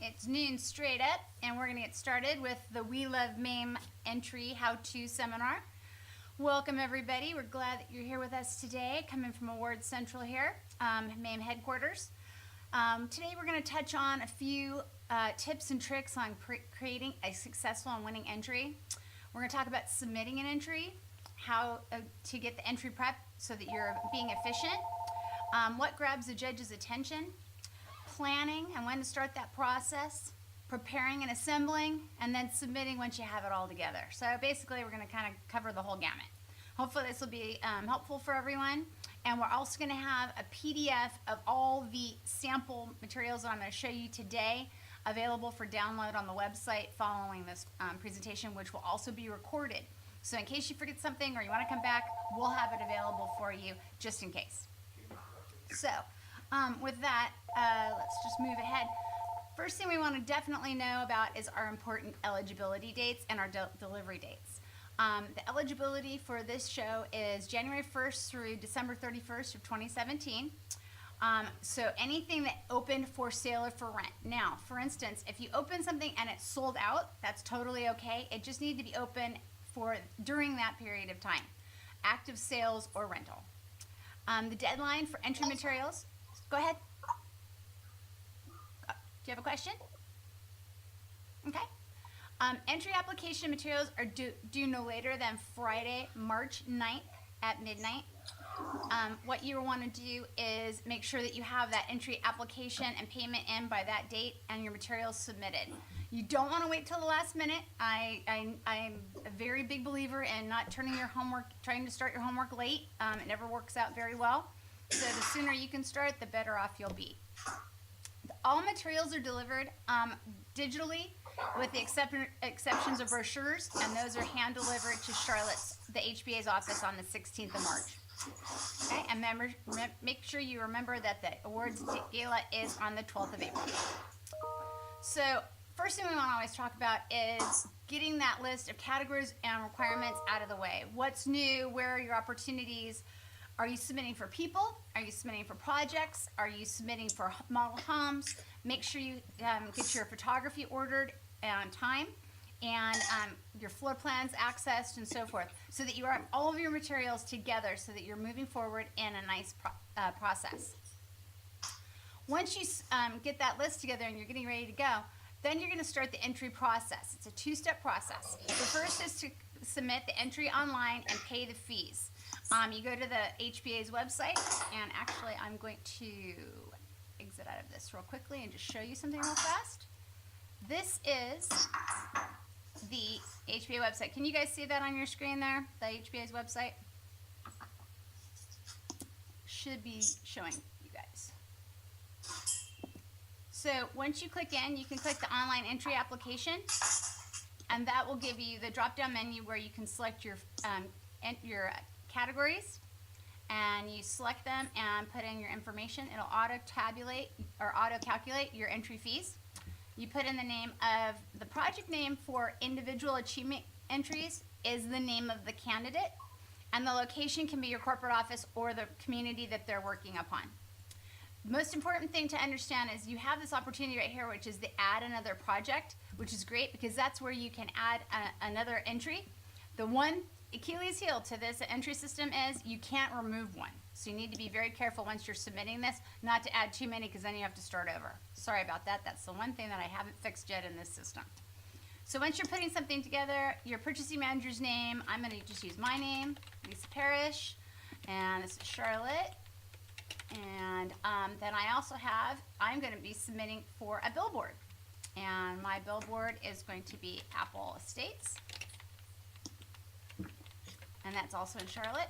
It's noon straight up, and we're going to get started with the We Love MAME entry how-to seminar. Welcome, everybody. We're glad that you're here with us today, coming from Award Central here, MAME headquarters. Today we're going to touch on a few tips and tricks on creating a successful and winning entry. We're going to talk about submitting an entry, how to get the entry prep so that you're being efficient, what grabs the judge's attention, planning and when to start that process, preparing and assembling, and then submitting once you have it all together. So basically we're going to kind of cover the whole gamut. Hopefully this will be helpful for everyone. And we're also going to have a PDF of all the sample materials that I'm going to show you today available for download on the website following this presentation, which will also be recorded. So in case you forget something or you want to come back, we'll have it available for you just in case. So with that, let's just move ahead. First thing we want to definitely know about is our important eligibility dates and our delivery dates. The eligibility for this show is January 1st through December 31st of 2017. So anything that opened for sale or for rent. Now, for instance, if you open something and it's sold out, that's totally okay. It just needs to be open for during that period of time. Active sales or rental. The deadline for entry materials. Go ahead. Do you have a question? Okay. Entry application materials are due no later than Friday, March 9th at midnight. What you want to do is make sure that you have that entry application and payment in by that date and your materials submitted. You don't want to wait till the last minute. I'm a very big believer in not turning your homework, trying to start your homework late. It never works out very well. So the sooner you can start, the better off you'll be. All materials are delivered digitally with the exceptions of brochures, and those are hand delivered to Charlotte's, the HBA's office on the 16th of March. Okay, and make sure you remember that the awards gala is on the 12th of April. So first thing we want to always talk about is getting that list of categories and requirements out of the way. What's new? Where are your opportunities? Are you submitting for people? Are you submitting for projects? Are you submitting for model homes? Make sure you get your photography ordered on time and your floor plans accessed and so forth, so that you have all of your materials together so that you're moving forward in a nice process. Once you get that list together and you're getting ready to go, then you're going to start the entry process. It's a two-step process. The first is to submit the entry online and pay the fees. You go to the HBA's website, and actually I'm going to exit out of this real quickly and just show you something real fast. This is the HBA website. Can you guys see that on your screen there? The HBA's website should be showing you guys. So once you click in, you can click the online entry application, and that will give you the drop-down menu where you can select your categories, and you select them and put in your information. It'll auto-tabulate or auto-calculate your entry fees. You put in the name of the project name for individual achievement entries is the name of the candidate, and the location can be your corporate office or the community that they're working upon. The most important thing to understand is you have this opportunity right here, which is the add another project, which is great because that's where you can add another entry. The one Achilles heel to this entry system is you can't remove one. So you need to be very careful once you're submitting this not to add too many, because then you have to start over. Sorry about that. That's the one thing that I haven't fixed yet in this system. So once you're putting something together, your purchasing manager's name, I'm going to just use my name, Lisa Parrish, and this is Charlotte. And then I also I'm going to be submitting for a billboard. And my billboard is going to be Apple Estates. And that's also in Charlotte.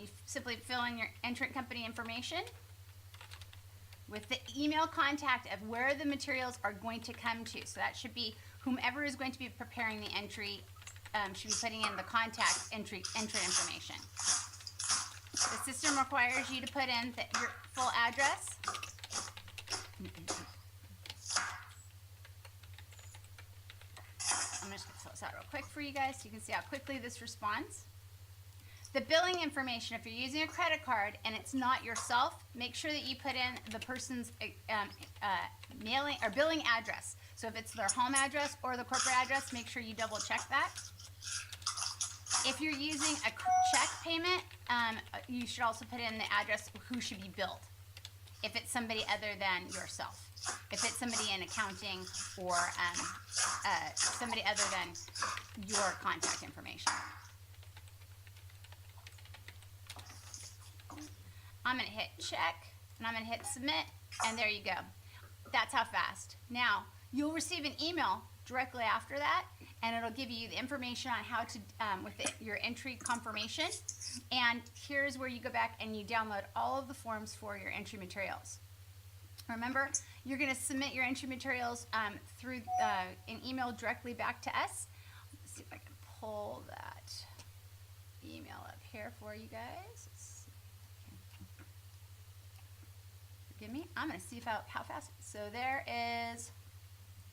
You simply fill in your entrant company information with the email contact of where the materials are going to come to. So that should be whomever is going to be preparing the entry should be putting in the contact entry information. The system requires you to put in your full address. I'm just going to fill this out real quick for you guys so you can see how quickly this responds. The billing information, if you're using a credit card and it's not yourself, make sure that you put in the person's mailing or billing address. So if it's their home address or the corporate address, make sure you double check that. If you're using a check payment, you should also put in the address who should be billed. If it's somebody other than yourself. If it's somebody in accounting or somebody other than your contact information. I'm going to hit check, and I'm going to hit submit, and there you go. That's how fast. Now, you'll receive an email directly after that, and it'll give you the information on how to, your entry confirmation. And here's where you go back and you download all of the forms for your entry materials. Remember, you're going to submit your entry materials through an email directly back to us. Let's see if I can pull that email up here for you guys. Forgive me. I'm going to see how fast. So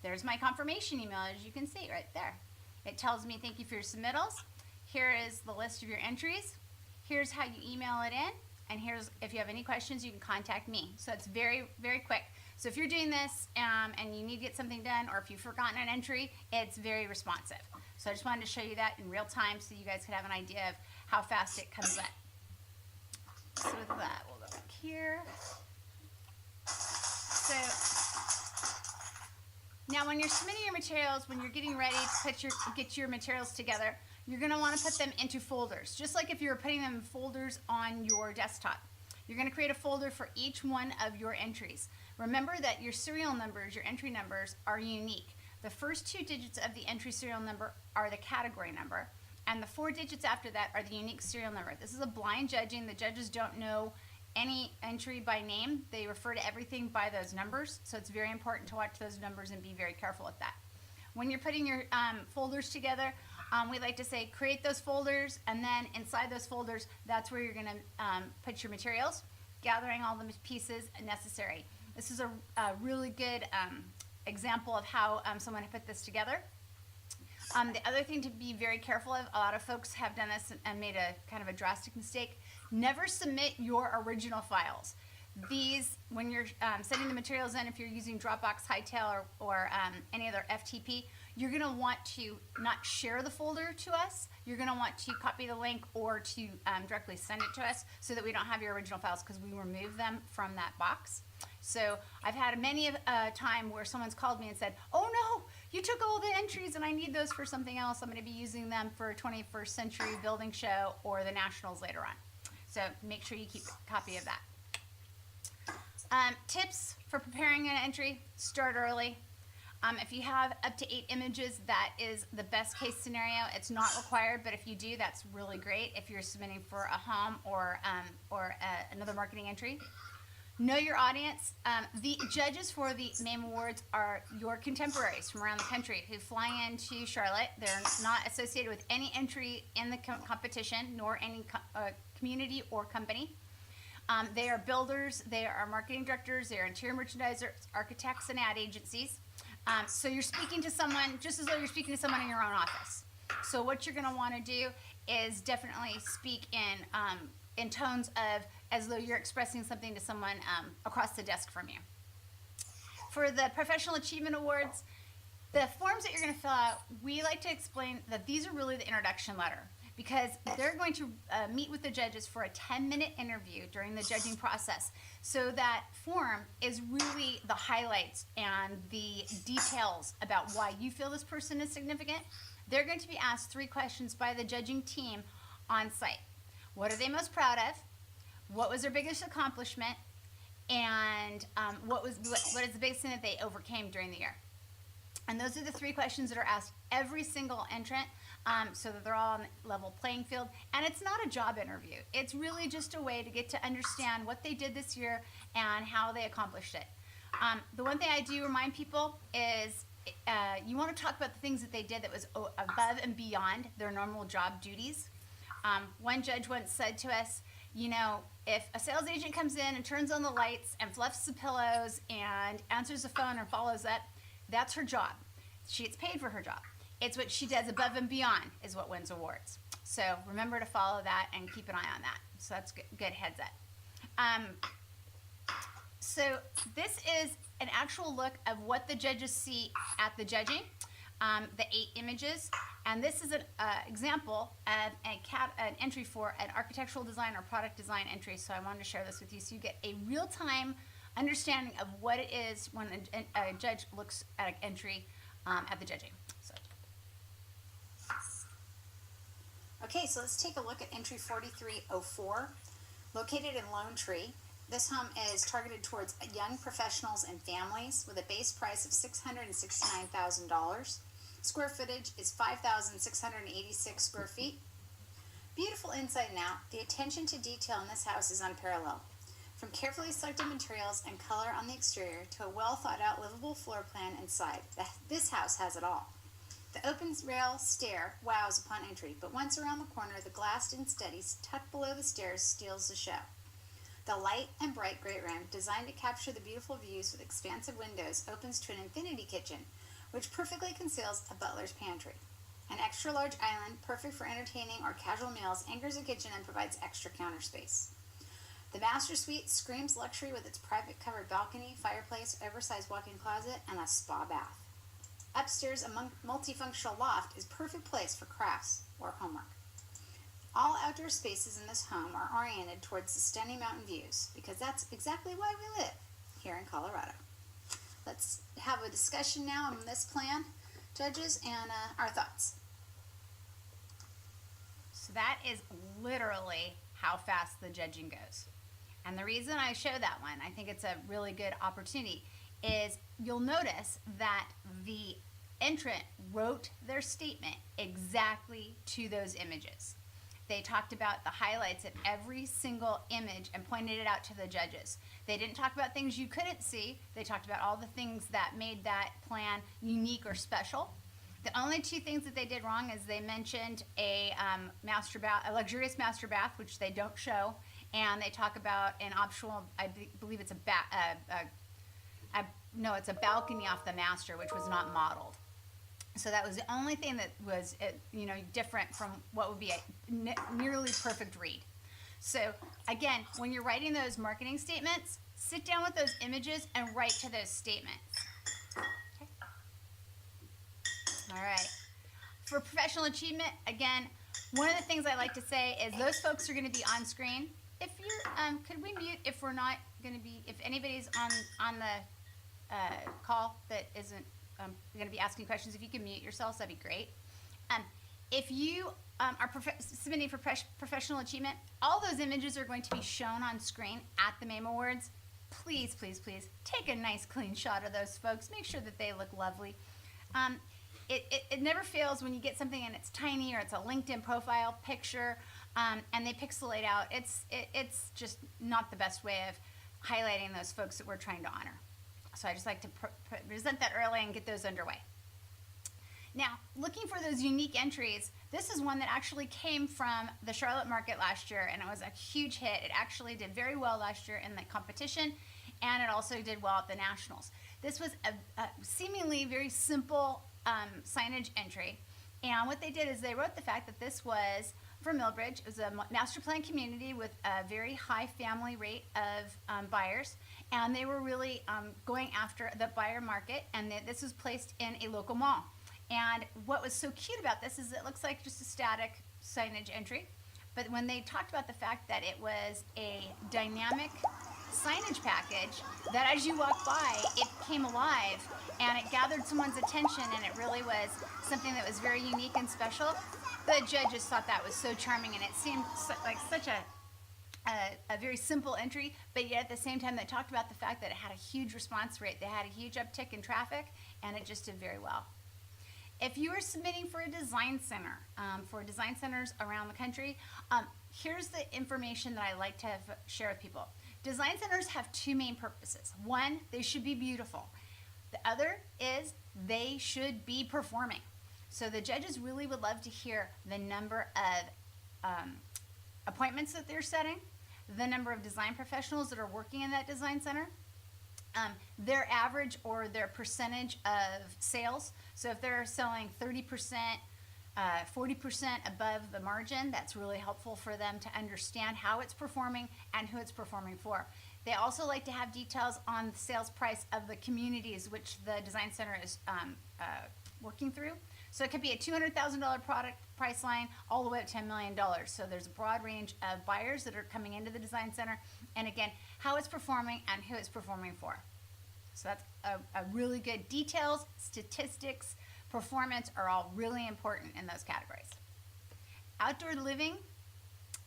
there's my confirmation email, as you can see right there. It tells me thank you for your submittals. Here is the list of your entries. Here's how you email it in. And here's, if you have any questions, you can contact me. So it's very, very quick. So if you're doing this and you need to get something done, or if you've forgotten an entry, it's very responsive. So I just wanted to show you that in real time so you guys could have an idea of how fast it comes up. So with that, we'll go back here. So now when you're submitting your materials, when you're getting ready to get your materials together, you're going to want to put them into folders, just like if you were putting them in folders on your desktop. You're going to create a folder for each one of your entries. Remember that your serial numbers, your entry numbers, are unique. The first 2 digits of the entry serial number are the category number, and the 4 digits after that are the unique serial number. This is a blind judging. The judges don't know any entry by name. They refer to everything by those numbers, so it's very important to watch those numbers and be very careful with that. When you're putting your folders together, we like to say create those folders, and then inside those folders, that's where you're going to put your materials, gathering all the pieces necessary. This is a really good example of how someone put this together. The other thing to be very careful of, a lot of folks have done this and made a kind of a drastic mistake. Never submit your original files. These, when you're sending the materials in, if you're using Dropbox, Hightail, or any other FTP, you're going to want to not share the folder to us. You're going to want to copy the link or to directly send it to us so that we don't have your original files, because we remove them from that box. So I've had many a time where someone's called me and said, oh no, you took all the entries and I need those for something else. I'm going to be using them for a 21st Century Building Show or the Nationals later on. So make sure you keep a copy of that. Tips for preparing an entry: start early. If you have up to 8 images, that is the best case scenario. It's not required, but if you do, that's really great if you're submitting for a home or another marketing entry. Know your audience. The judges for the MAME Awards are your contemporaries from around the country who fly into Charlotte. They're not associated with any entry in the competition, nor any community or company. They are builders, they are marketing directors, they are interior merchandisers, architects, and ad agencies. So you're speaking to someone just as though you're speaking to someone in your own office. So what you're going to want to do is definitely speak in tones of as though you're expressing something to someone across the desk from you. For the Professional Achievement Awards, the forms that you're going to fill out, we like to explain that these are really the introduction letter, because they're going to meet with the judges for a 10-minute interview during the judging process. So that form is really the highlights and the details about why you feel this person is significant. They're going to be asked 3 questions by the judging team on site. What are they most proud of? What was their biggest accomplishment? And what is the biggest thing that they overcame during the year? And those are the 3 questions that are asked every single entrant, so that they're all on the level playing field. And it's not a job interview. It's really just a way to get to understand what they did this year and how they accomplished it. The one thing I do remind people is you want to talk about the things that they did that was above and beyond their normal job duties. One judge once said to us, you know, if a sales agent comes in and turns on the lights and fluffs the pillows and answers the phone and follows up, that's her job. She gets paid for her job. It's what she does above and beyond is what wins awards. So remember to follow that and keep an eye on that. So that's good heads up. So this is an actual look of what the judges see at the judging, the 8 images. And this is an example of an entry for an architectural design or product design entry. So I wanted to share this with you so you get a real-time understanding of what it is when a judge looks at an entry at the judging. So. Okay, so let's take a look at entry 4304, located in Lone Tree. This home is targeted towards young professionals and families with a base price of $669,000. Square footage is 5,686 square feet. Beautiful inside and out, the attention to detail in this house is unparalleled. From carefully selected materials and color on the exterior to a well thought out livable floor plan inside, this house has it all. The open rail stair wows upon entry, but once around the corner, the glassed-in studies tucked below the stairs steals the show. The light and bright great room, designed to capture the beautiful views with expansive windows, opens to an infinity kitchen, which perfectly conceals a butler's pantry. An extra-large island, perfect for entertaining or casual meals, anchors the kitchen and provides extra counter space. The master suite screams luxury with its private covered balcony, fireplace, oversized walk-in closet, and a spa bath. Upstairs, a multifunctional loft is a perfect place for crafts or homework. All outdoor spaces in this home are oriented towards the stunning mountain views because that's exactly why we live here in Colorado. Let's have a discussion now on this plan, judges, and our thoughts. So that is literally how fast the judging goes. And the reason I show that one, I think it's a really good opportunity, is you'll notice that the entrant wrote their statement exactly to those images. They talked about the highlights of every single image and pointed it out to the judges. They didn't talk about things you couldn't see. They talked about all the things that made that plan unique or special. The only 2 things that they did wrong is they mentioned a luxurious master bath, which they don't show, and they talk about an optional, I believe it's it's a balcony off the master, which was not modeled. So that was the only thing that was, different from what would be a nearly perfect read. So again, when you're writing those marketing statements, sit down with those images and write to those statements. Okay. All right. For professional achievement, again, one of the things I like to say is those folks are going to be on screen. If you're, could we mute if we're not going to be, if anybody's on the call that isn't going to be asking questions, if you can mute yourselves, that'd be great. If you are submitting for professional achievement, all those images are going to be shown on screen at the MAME Awards. Please, please, please take a nice clean shot of those folks. Make sure that they look lovely. It never fails when you get something and it's tiny or it's a LinkedIn profile picture and they pixelate out. It's just not the best way of highlighting those folks that we're trying to honor. So I just like to present that early and get those underway. Now, looking for those unique entries, this is one that actually came from the Charlotte market last year, and it was a huge hit. It actually did very well last year in the competition, and it also did well at the Nationals. This was a seemingly very simple signage entry, and what they did is they wrote the fact that this was for Millbridge. It was a master plan community with a very high family rate of buyers, and they were really going after the buyer market, and this was placed in a local mall. And what was so cute about this is it looks like just a static signage entry, but when they talked about the fact that it was a dynamic signage package, that as you walk by, it came alive and it gathered someone's attention, and it really was something that was very unique and special. The judges thought that was so charming, and it seemed like such a very simple entry, but yet at the same time they talked about the fact that it had a huge response rate. They had a huge uptick in traffic, and it just did very well. If you are submitting for a design center, for design centers around the country, here's the information that I like to share with people. Design centers have 2 main purposes. One, they should be beautiful. The other is they should be performing. So the judges really would love to hear the number of appointments that they're setting, the number of design professionals that are working in that design center, their average or their percentage of sales. So if they're selling 30% 40% above the margin. That's really helpful for them to understand how it's performing and who it's performing for. They also like to have details on the sales price of the communities which the design center is working through. So it could be a $200,000 product price line all the way up to $10 million. So there's a broad range of buyers that are coming into the design center. And again, how it's performing and who it's performing for. So that's a really good details, statistics, performance are all really important in those categories. Outdoor living.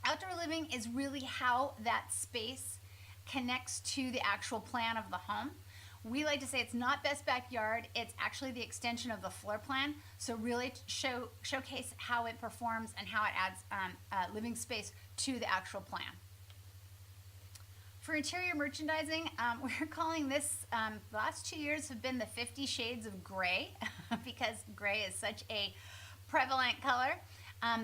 Outdoor living is really how that space connects to the actual plan of the home. We like to say it's not best backyard, it's actually the extension of the floor plan. So really showcase how it performs and how it adds living space to the actual plan. For interior merchandising, we're calling this, the last 2 years have been the 50 Shades of Gray because gray is such a prevalent color.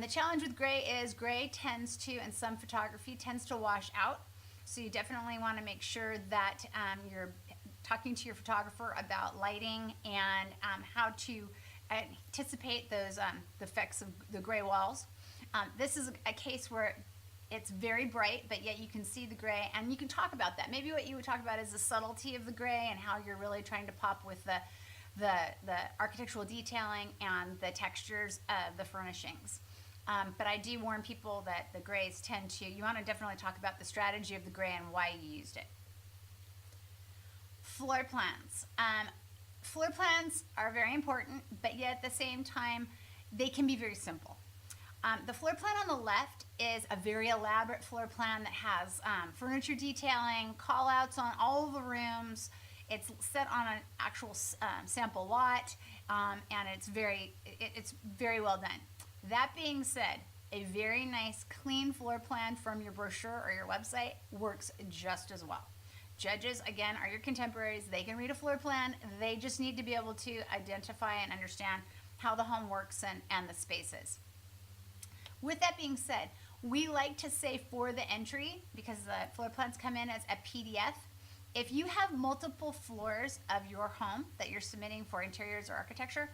The challenge with gray is gray tends to, in some photography, tends to wash out. So you definitely want to make sure that you're talking to your photographer about lighting and how to anticipate those the effects of the gray walls. This is a case where it's very bright, but yet you can see the gray, and you can talk about that. Maybe what you would talk about is the subtlety of the gray and how you're really trying to pop with the architectural detailing and the textures of the furnishings. But I do warn people that the grays tend to, you want to definitely talk about the strategy of the gray and why you used it. Floor plans. Floor plans are very important, but yet at the same time, they can be very simple. The floor plan on the left is a very elaborate floor plan that has furniture detailing, call outs on all of the rooms. It's set on an actual sample lot, and it's very well done. That being said, a very nice clean floor plan from your brochure or your website works just as well. Judges, again, are your contemporaries. They can read a floor plan. They just need to be able to identify and understand how the home works and the spaces. With that being said, we like to say for the entry, because the floor plans come in as a PDF, if you have multiple floors of your home that you're submitting for interiors or architecture,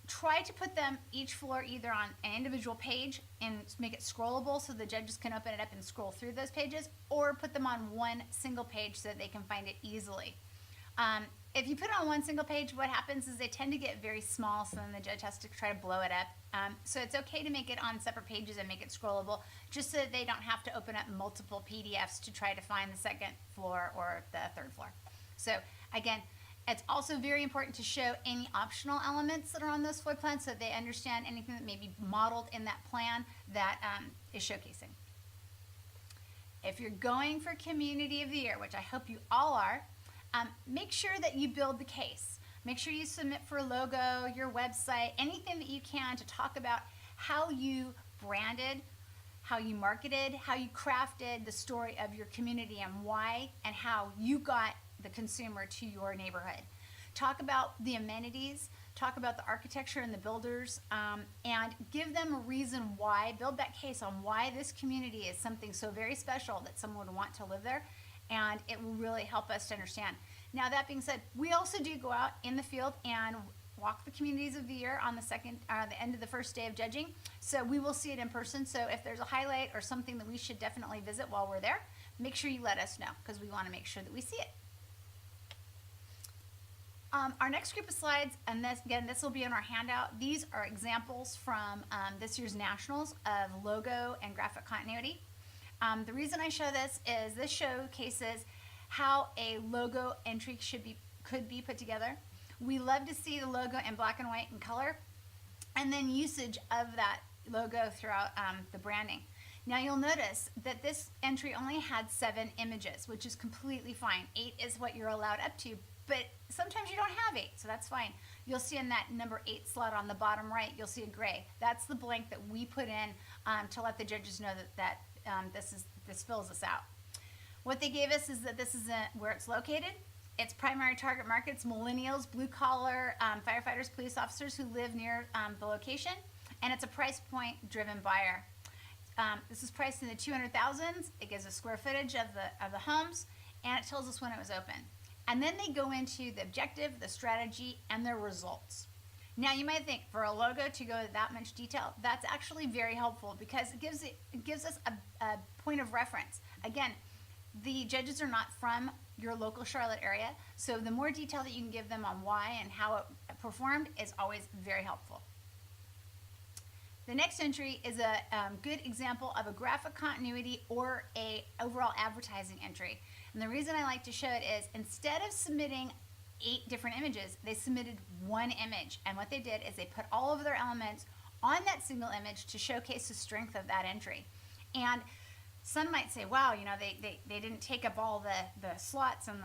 try to put them each floor either on an individual page and make it scrollable so the judges can open it up and scroll through those pages, or put them on one single page so that they can find it easily. If you put it on one single page, what happens is they tend to get very small, so then the judge has to try to blow it up. So it's okay to make it on separate pages and make it scrollable, just so that they don't have to open up multiple PDFs to try to find the second floor or the third floor. So again, it's also very important to show any optional elements that are on those floor plans so that they understand anything that may be modeled in that plan that is showcasing. If you're going for Community of the Year, which I hope you all are, make sure that you build the case. Make sure you submit for a logo, your website, anything that you can to talk about how you branded, how you marketed, how you crafted the story of your community and why and how you got the consumer to your neighborhood. Talk about the amenities, talk about the architecture and the builders, and give them a reason why, build that case on why this community is something so very special that someone would want to live there, and it will really help us to understand. Now, that being said, we also do go out in the field and walk the communities of the year on the end of the first day of judging. So we will see it in person. So if there's a highlight or something that we should definitely visit while we're there, make sure you let us know, because we want to make sure that we see it. Our next group of slides, and this will be in our handout. These are examples from this year's Nationals of logo and graphic continuity. The reason I show this is this showcases how a logo entry could be put together. We love to see the logo in black and white and color, and then usage of that logo throughout the branding. Now you'll notice that this entry only had 7 images, which is completely fine. 8 is what you're allowed up to, but sometimes you don't have 8, so that's fine. You'll see in that number 8 slot on the bottom right, you'll see a gray. That's the blank that we put in to let the judges know that this fills us out. What they gave us is that this is where it's located. Its primary target market's millennials, blue-collar firefighters, police officers who live near the location, and it's a price point driven buyer. This is priced in the 200,000s. It gives a square footage of the homes, and it tells us when it was open. And then they go into the objective, the strategy, and their results. Now you might think for a logo to go that much detail, that's actually very helpful because it gives us a point of reference. Again, the judges are not from your local Charlotte area, so the more detail that you can give them on why and how it performed is always very helpful. The next entry is a good example of a graphic continuity or a overall advertising entry. And the reason I like to show it is instead of submitting 8 different images, they submitted one image. And what they did is they put all of their elements on that single image to showcase the strength of that entry. And some might say, wow, you know, they didn't take up all the slots and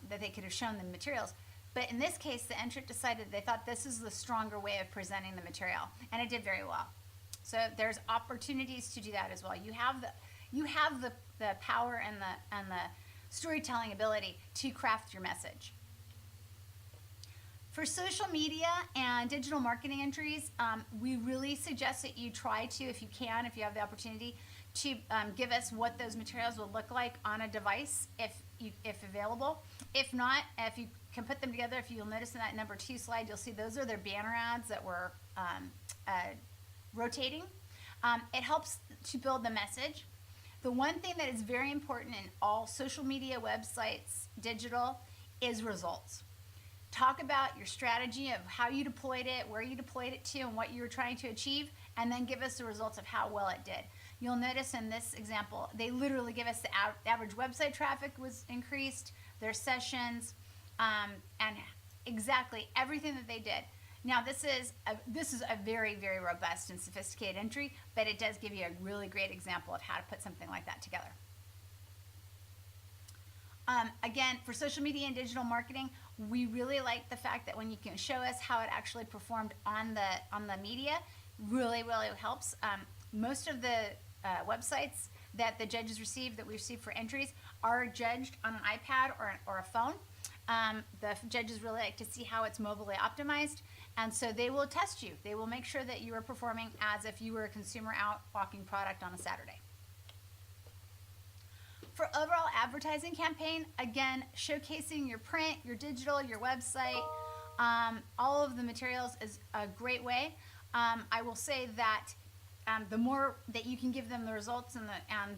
that they could have shown the materials. But in this case, the entrant decided they thought this is the stronger way of presenting the material, and it did very well. So there's opportunities to do that as well. You have the power and the storytelling ability to craft your message. For social media and digital marketing entries, we really suggest that you try to, if you can, if you have the opportunity, to give us what those materials will look like on a device if available. If not, if you can put them together, if you'll notice in that number 2 slide, you'll see those are their banner ads that were rotating. It helps to build the message. The one thing that is very important in all social media, websites, digital, is results. Talk about your strategy of how you deployed it, where you deployed it to, and what you were trying to achieve, and then give us the results of how well it did. You'll notice in this example, they literally give us the average website traffic was increased, their sessions, and exactly everything that they did. Now this is a very, very robust and sophisticated entry, but it does give you a really great example of how to put something like that together. Again, for social media and digital marketing, we really like the fact that when you can show us how it actually performed on the media, really helps. Most of the websites that the judges receive, that we receive for entries, are judged on an iPad or a phone. The judges really like to see how it's mobilely optimized, and so they will test you. They will make sure that you are performing as if you were a consumer out walking product on a Saturday. For overall advertising campaign, again, showcasing your print, your digital, your website, all of the materials is a great way. I will say that the more that you can give them the results and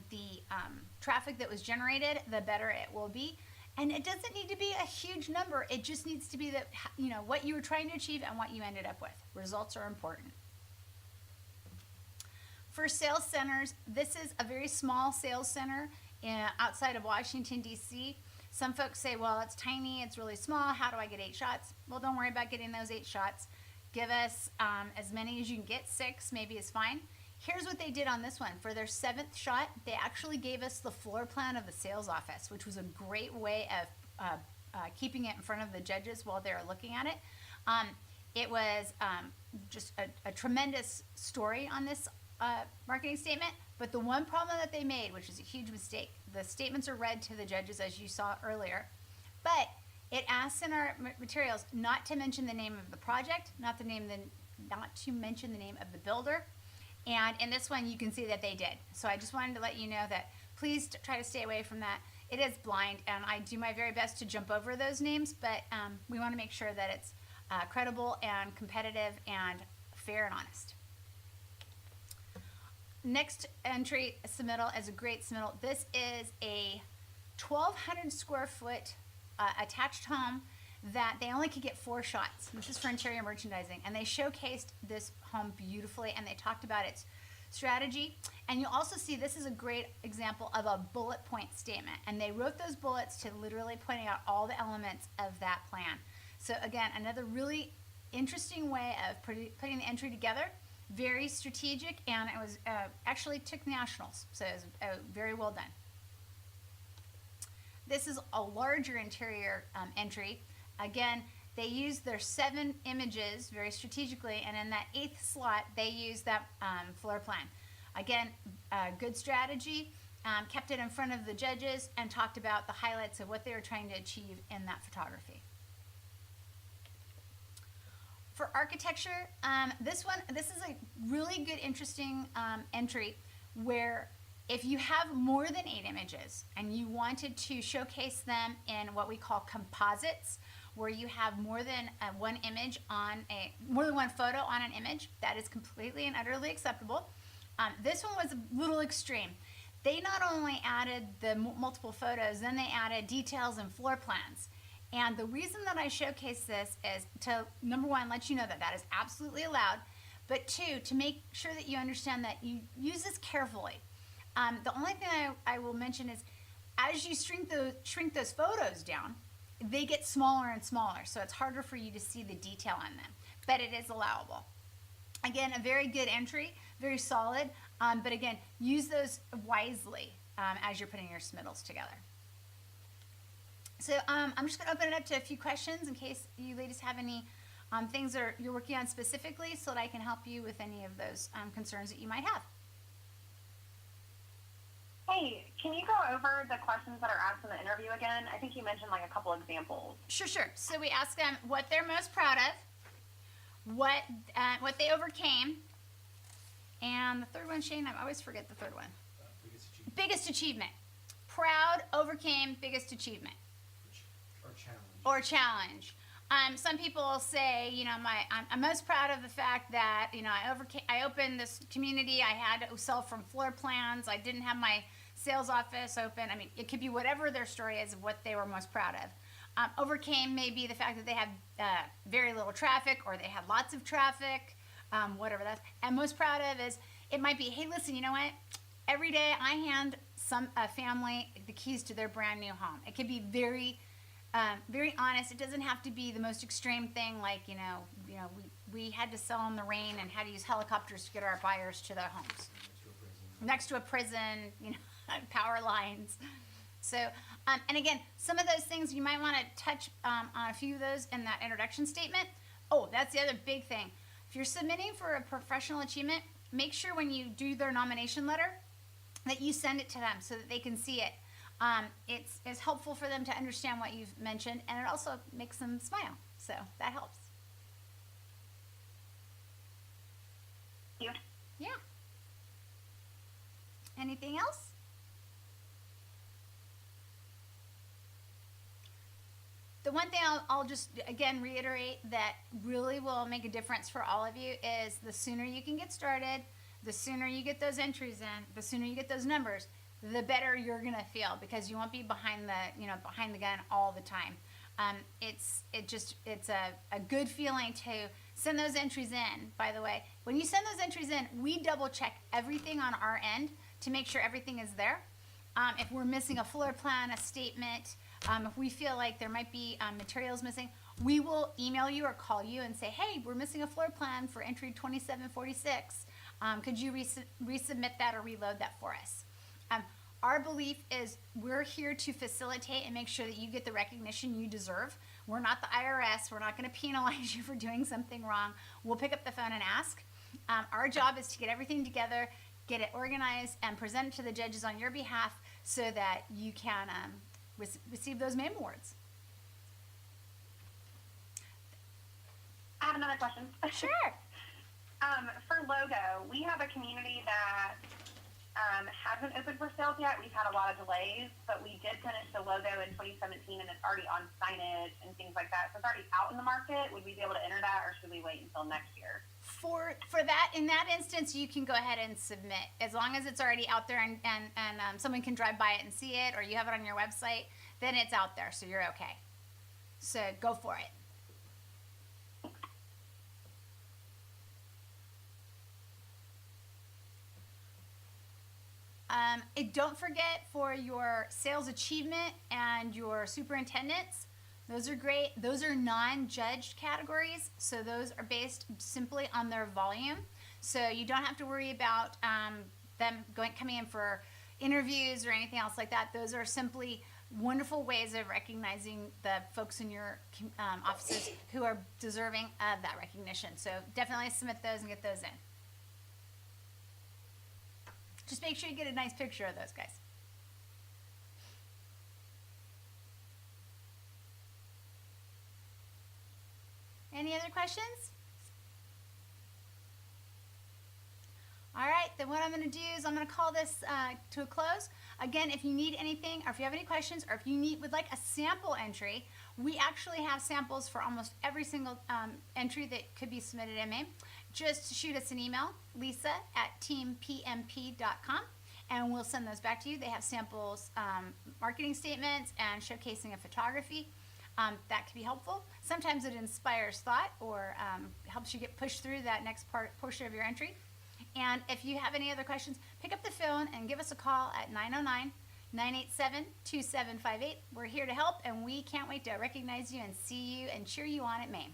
the traffic that was generated, the better it will be. And it doesn't need to be a huge number. It just needs to be that, you know, what you were trying to achieve and what you ended up with. Results are important. For sales centers, this is a very small sales center outside of Washington, D.C. Some folks say, well, it's tiny, it's really small, how do I get 8 shots? Well, don't worry about getting those 8 shots. Give us as many as you can get. 6 maybe is fine. Here's what they did on this one. For their 7th shot, they actually gave us the floor plan of the sales office, which was a great way of keeping it in front of the judges while they were looking at it. It was just a tremendous story on this marketing statement, but the one problem that they made, which is a huge mistake, the statements are read to the judges as you saw earlier, but it asks in our materials not to mention the name of the project, not to mention the name of the builder. And in this one, you can see that they did. So I just wanted to let you know that please try to stay away from that. It is blind, and I do my very best to jump over those names, but we want to make sure that it's credible and competitive and fair and honest. Next entry submittal is a great submittal. This is a 1,200 square foot attached home that they only could get 4 shots. This is for interior merchandising, and they showcased this home beautifully, and they talked about its strategy. And you'll also see this is a great example of a bullet point statement, and they wrote those bullets to literally pointing out all the elements of that plan. So again, another really interesting way of putting the entry together. Very strategic, and it was actually took nationals, so it was very well done. This is a larger interior entry. Again, they used their 7 images very strategically, and in that 8th slot, they used that floor plan. Again, good strategy, kept it in front of the judges, and talked about the highlights of what they were trying to achieve in that photography. For architecture, this is a really good, interesting entry where if you have more than 8 images and you wanted to showcase them in what we call composites, where you have more than one image on more than one photo on an image. That is completely and utterly acceptable. This one was a little extreme. They not only added the multiple photos, then they added details and floor plans. And the reason that I showcase this is to, number one, let you know that that is absolutely allowed, but two, to make sure that you understand that you use this carefully. The only thing I will mention is as you shrink those photos down, they get smaller and smaller, so it's harder for you to see the detail on them, but it is allowable. Again, a very good entry, very solid, but again, use those wisely as you're putting your submittals together. So I'm just going to open it up to a few questions in case you ladies have any things that you're working on specifically, so that I can help you with any of those concerns that you might have. Hey, can you go over the questions that are asked in the interview again? I think you mentioned like a couple examples. Sure. So we ask them what they're most proud of, what they overcame, and the third one, Shane, I always forget the third one. Biggest achievement. Proud, overcame, biggest achievement. Or challenge. Some people say, you know, I'm most proud of the fact that, you know, I opened this community. I had to sell from floor plans. I didn't have my sales office open. I mean, it could be whatever their story is of what they were most proud of. Overcame may be the fact that they had very little traffic, or they had lots of traffic, whatever that's. And most proud of is, it might be, hey, listen, you know what? Every day I hand a family the keys to their brand new home. It could be very honest. It doesn't have to be the most extreme thing, like, you know, we had to sell in the rain and had to use helicopters to get our buyers to their homes. Next to a prison, you know, power lines. So, and again, some of those things you might want to touch on a few of those in that introduction statement. Oh, that's the other big thing. If you're submitting for a professional achievement, make sure when you do their nomination letter that you send it to them so that they can see it. It's helpful for them to understand what you've mentioned, and it also makes them smile. So that helps. Thank you. Yeah. Anything else? The one thing I'll just again reiterate that really will make a difference for all of you is the sooner you can get started, the sooner you get those entries in, the sooner you get those numbers, the better you're gonna feel, because you won't be behind the gun all the time. It's a good feeling to send those entries in. By the way, when you send those entries in, we double check everything on our end to make sure everything is there. If we're missing a floor plan, a statement, if we feel like there might be materials missing, we will email you or call you and say, hey, we're missing a floor plan for entry 2746. Could you resubmit that or reload that for us? Our belief is we're here to facilitate and make sure that you get the recognition you deserve. We're not the IRS. We're not going to penalize you for doing something wrong. We'll pick up the phone and ask. Our job is to get everything together, get it organized, and present it to the judges on your behalf so that you can receive those MAME awards. I have another question. Sure. For logo, we have a community that hasn't opened for sales yet. We've had a lot of delays, but we did finish the logo in 2017, and it's already on signage and things like that. So it's already out in the market. Would we be able to enter that, or should we wait until next year? For that, in that instance, you can go ahead and submit. As long as it's already out there and someone can drive by it and see it, or you have it on your website, then it's out there, so you're okay. So go for it. Don't forget for your sales achievement and your superintendents, those are great. Those are non-judged categories, so those are based simply on their volume. So you don't have to worry about them coming in for interviews or anything else like that. Those are simply wonderful ways of recognizing the folks in your offices who are deserving of that recognition. So definitely submit those and get those in. Just make sure you get a nice picture of those guys. Any other questions? All right, then what I'm going to do is I'm going to call this to a close. Again, if you need anything, or if you have any questions, or if you would like a sample entry, We actually have samples for almost every single entry that could be submitted in MAME. Just shoot us an email, lisa@teampmp.com, and we'll send those back to you. They have samples, marketing statements, and showcasing of photography. That can be helpful. Sometimes it inspires thought or helps you get pushed through that next portion of your entry. And if you have any other questions, pick up the phone and give us a call at 909-987-2758. We're here to help, and we can't wait to recognize you and see you and cheer you on at MAME.